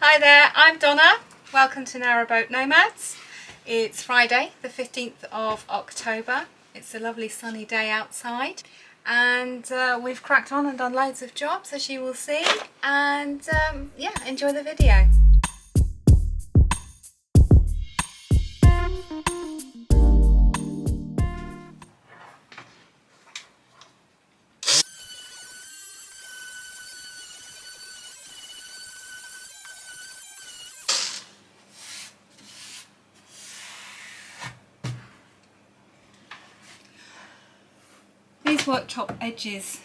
Hi there, I'm Donna. Welcome to Narrowboat Nomads. It's Friday, the 15th of October. It's a lovely sunny day outside, and we've cracked on and done loads of jobs, as you will see, and yeah, enjoy the video. These worktop edges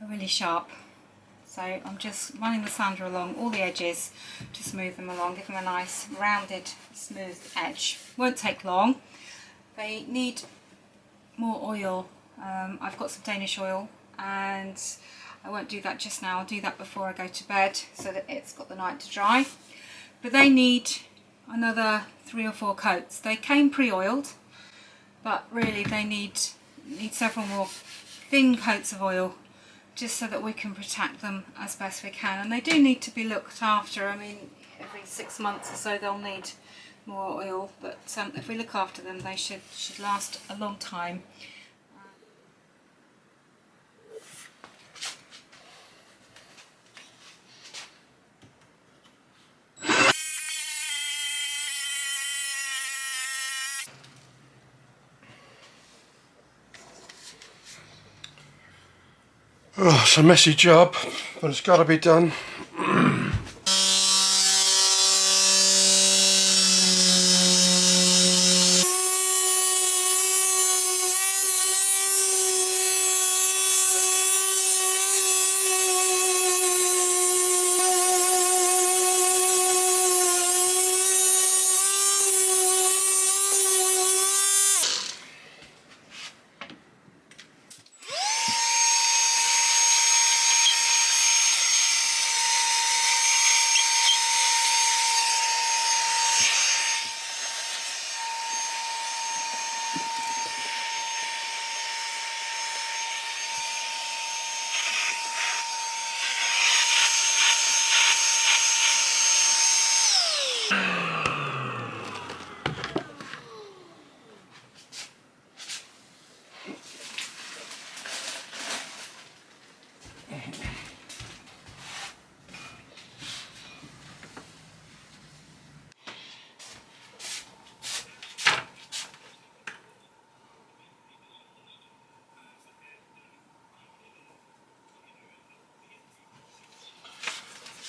are really sharp, so I'm just running the sander along all the edges to smooth them along, give them a nice rounded smooth edge. Won't take long. They need more oil. I've got some Danish oil, and I won't do that just now. I'll do that before I go to bed so that it's got the night to dry. But they need another 3 or 4 coats. They came pre-oiled, but really they need several more thin coats of oil, just so that we can protect them as best we can. And they do need to be looked after. I mean, every 6 months or so they'll need more oil, but if we look after them, they should last a long time. Oh, it's a messy job, but it's got to be done.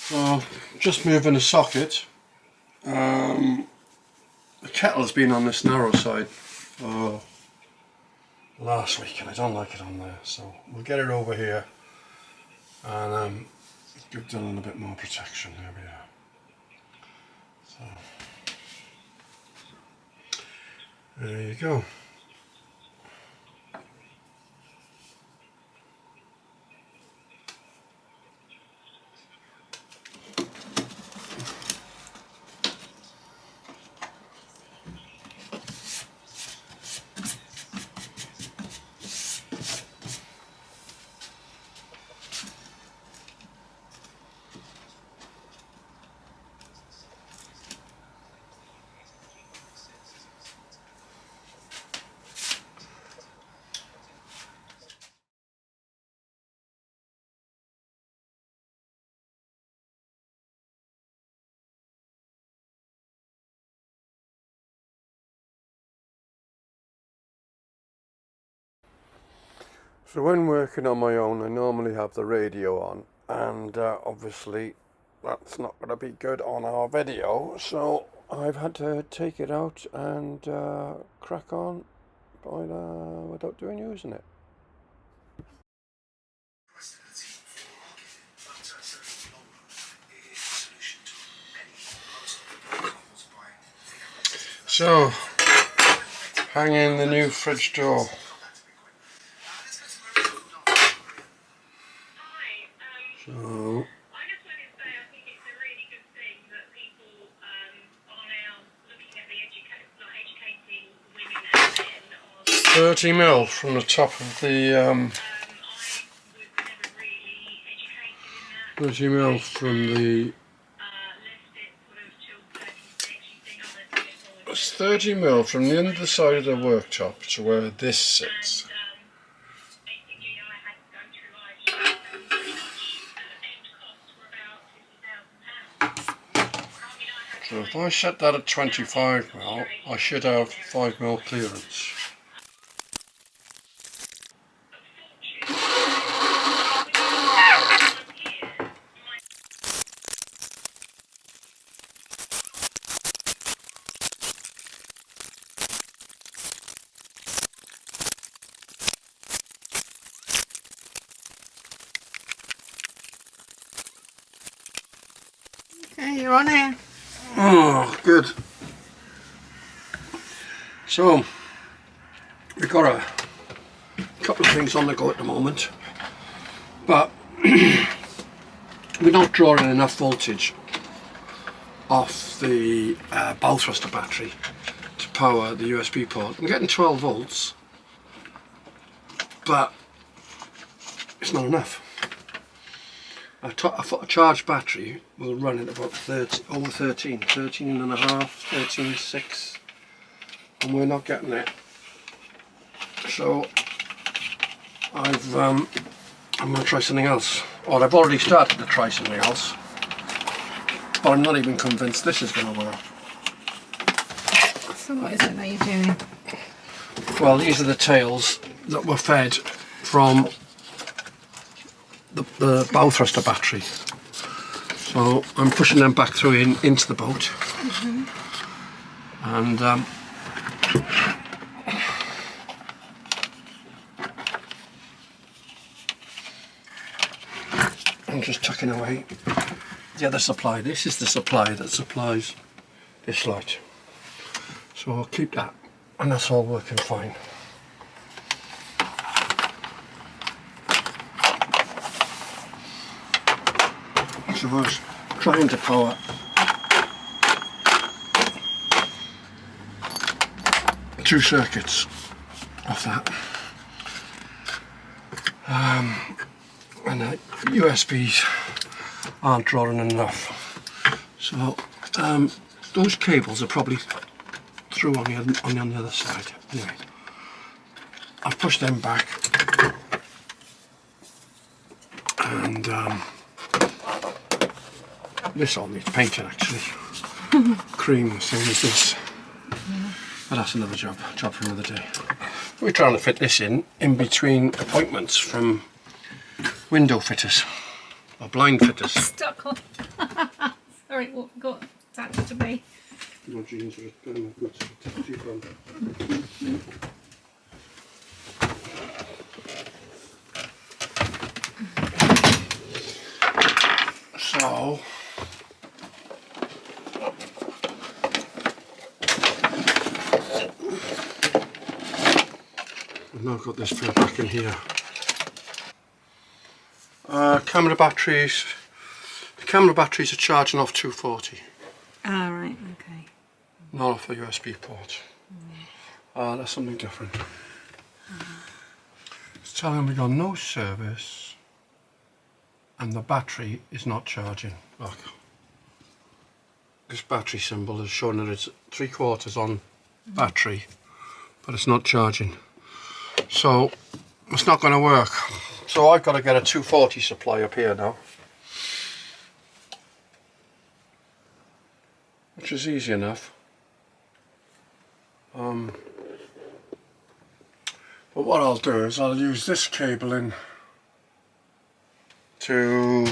So, just moving a socket. The kettle's been on this narrow side for last week, and I don't like it on there, so we'll get it over here and give Dylan a bit more protection. There we are. So there you go. So when working on my own, I normally have the radio on, and obviously that's not going to be good on our video, so I've had to take it out and crack on without using it. So, hanging the new fridge door. So, I just wanted to say I think it's a really good thing that people are now looking at educating women and men on 30 mil from the top of the I was never really educated in that. 30 mil from the Listed 30mm from the end of the side of the worktop to where this sits. So if I set that at 25mm, I should have 5mm clearance. Okay, you're on here. Oh, good. So, we've got a couple of things on the go at the moment, but we're not drawing enough voltage off the bow thruster battery to power the USB port. I'm getting 12 volts, but it's not enough. A charged battery will run at about 13 and a half, 13.6, and we're not getting it. So I'm going to try something else, or I've already started to try something else, but I'm not even convinced this is going to work. So what is it that you're doing? Well, these are the tails that were fed from the bow thruster battery. So I'm pushing them back through into the boat. And I'm just tucking away the other supply. This is the supply that supplies this light. So I'll keep that, and that's all working fine. So I was trying to power two circuits off that, and the USBs aren't drawing enough. So those cables are probably through on the other side. Anyway, I've pushed them back, and this all needs painting actually. Cream, same as this. But that's another job for another day. We're trying to fit this in between appointments from window fitters or blind fitters. Stuck on. Sorry, what got attached to me? No jeans are good. So I've now got this filled back in here. Camera batteries. The camera batteries are charging off 240. Ah, right, okay. Not off a USB port. That's something different. It's telling me got no service and the battery is not charging. Look. This battery symbol is showing that it's 3/4 on battery, but it's not charging. So it's not going to work. So I've got to get a 240 supply up here now, which is easy enough. But what I'll do is I'll use this cable in to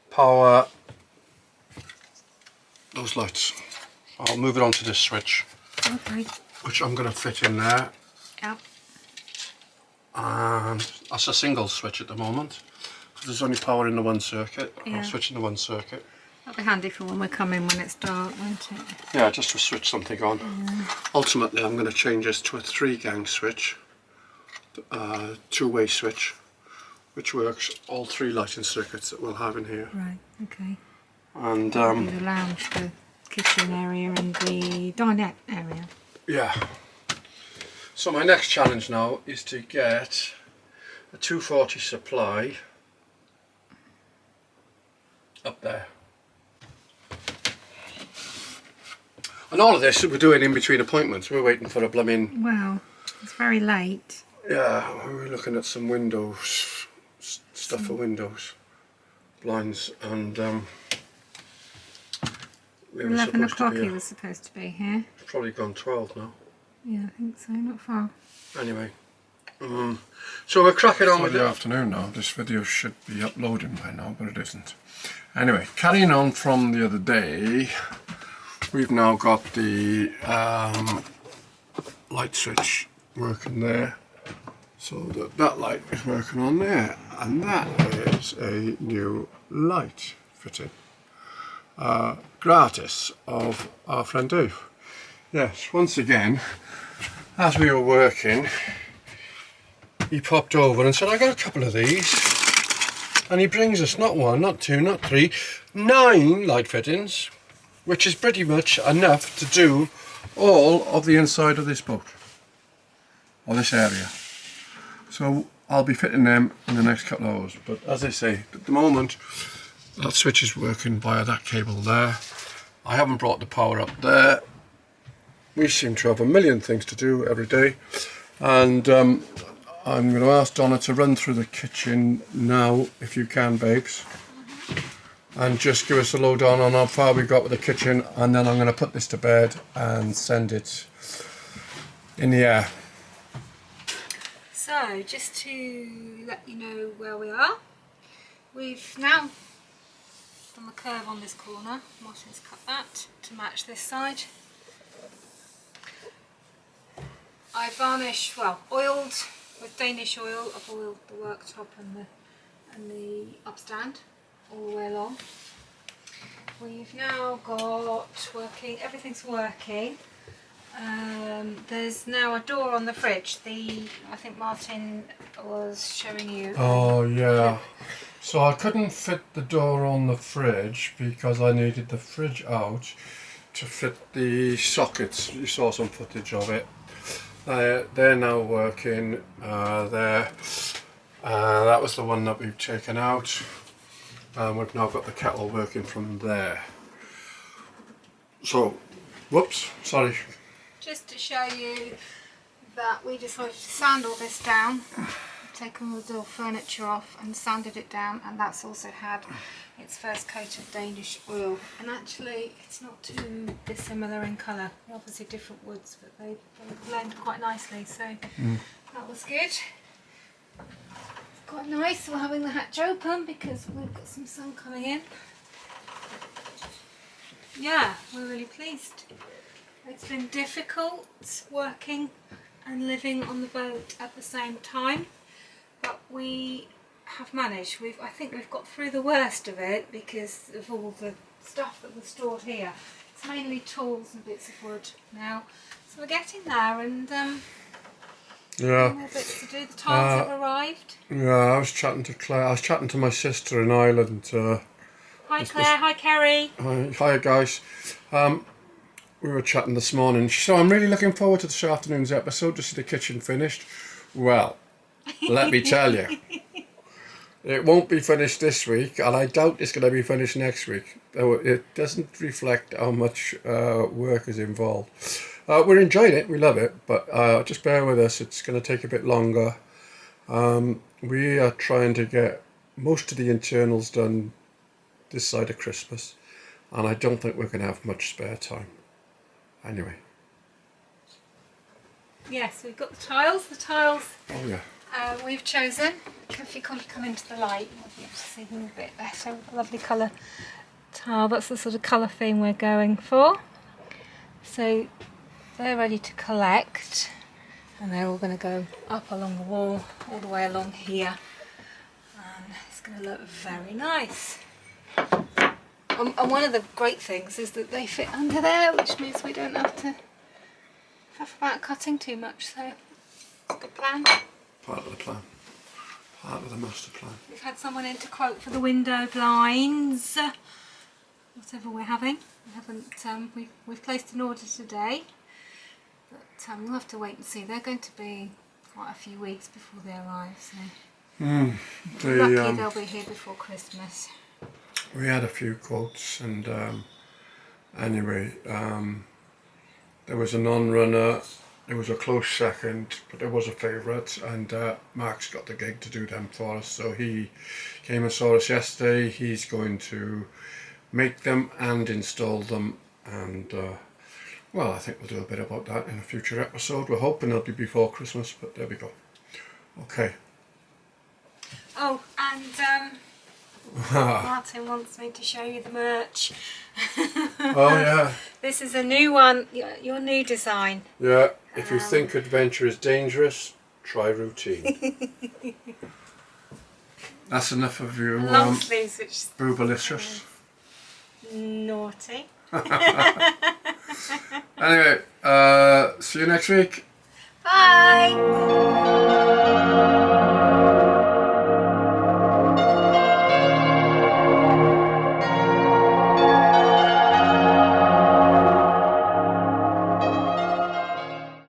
power those lights. I'll move it onto this switch, Okay. which I'm going to fit in there. Yep. And that's a single switch at the moment. There's only power in the one circuit. Yeah. I'll switch in the one circuit. That'll be handy for when we come in when it's dark, won't it? Yeah, just to switch something on. Ultimately, I'm going to change this to a 3-gang switch, two-way switch, which works all 3 lighting circuits that we'll have in here. Right, okay. And The lounge, the kitchen area and the dinette area. yeah. So my next challenge now is to get a 240 supply up there. And all of this we're doing in between appointments. We're waiting for a blooming... Well, it's very late. Yeah, we're looking at some windows, stuff for windows, blinds, and we were 11 supposed to o'clock be... he was supposed to be here. It's probably gone 12 now. Yeah, I think so, not far. Anyway, so we're cracking on with the it. afternoon now. This video should be uploading by now, but it isn't. Anyway, carrying on from the other day, we've now got the light switch working there. So that light is working on there, and that is a new light fitting. Gratis of our friend Dave. Yes, once again, as we were working, he popped over and said, I got a couple of these. And he brings us not one, not two, not three, 9 light fittings, which is pretty much enough to do all of the inside of this boat, or this area. So I'll be fitting them in the next couple of hours. But as I say, at the moment, that switch is working via that cable there. I haven't brought the power up there. We seem to have a million things to do every day, and I'm going to ask Donna to run through the kitchen now, if you can, babes, and just give us a lowdown on how far we got with the kitchen, and then I'm going to put this to bed and send it in the air. So, just to let you know where we are, we've now done the curve on this corner. Martin's cut that to match this side. I varnished, well, oiled with Danish oil. I've oiled the worktop and the upstand all the way along. We've now got working, everything's working. There's now a door on the fridge. I think Martin was showing you. Oh yeah, so I couldn't fit the door on the fridge because I needed the fridge out to fit the sockets. You saw some footage of it. They're now working there. That was the one that we've taken out. We've now got the kettle working from there. So, whoops, sorry. Just to show you that we decided to sand all this down, taken all the little furniture off and sanded it down, and that's also had its first coat of Danish oil. And actually it's not too dissimilar in colour. They're obviously different woods, but they blend quite nicely, so that was good. It's quite nice. We're having the hatch open because we've got some sun coming in. Yeah, we're really pleased. It's been difficult working and living on the boat at the same time, but we have managed. I think we've got through the worst of it because of all the stuff that was stored here. It's mainly tools and bits of wood now, so we're getting there, and Yeah. more bits to do. The tiles have arrived. Yeah, I was chatting to Claire. I was chatting to my sister in Ireland. Hi Claire, hi Kerry. Hi guys. We were chatting this morning. So I'm really looking forward to this afternoon's episode to see the kitchen finished. Well, let me tell you, it won't be finished this week, and I doubt it's going to be finished next week. It doesn't reflect how much work is involved. We're enjoying it, we love it, but just bear with us, it's going to take a bit longer. We are trying to get most of the internals done this side of Christmas, and I don't think we're going to have much spare time. Anyway. Yes, we've got the tiles. Oh yeah. We've chosen, if you can't come into the light, you'll be able to see them a bit better. Lovely colour tile, that's the sort of colour theme we're going for. So they're ready to collect, and they're all going to go up along the wall, all the way along here, and it's going to look very nice. And one of the great things is that they fit under there, which means we don't have to faff about cutting too much, so it's a good plan. Part of the plan. Part of the master plan. We've had someone in to quote for the window blinds, whatever we're having. We haven't. We've placed an order today, but we'll have to wait and see. They're going to be quite a few weeks before they arrive, so lucky they'll be here before Christmas. We had a few quotes, and anyway, there was a non-runner, there was a close second, but there was a favourite, and Mark's got the gig to do them for us, so he came and saw us yesterday. He's going to make them and install them, and well, I think we'll do a bit about that in a future episode. We're hoping it'll be before Christmas, but there we go. Okay. Oh, and Martin wants me to show you the merch. Oh yeah. This is a new one, your new design. Yeah, if you think adventure is dangerous, try routine. That's enough of you. Long sleeves, which is Boobalicious. naughty. Anyway, see you next week. Bye.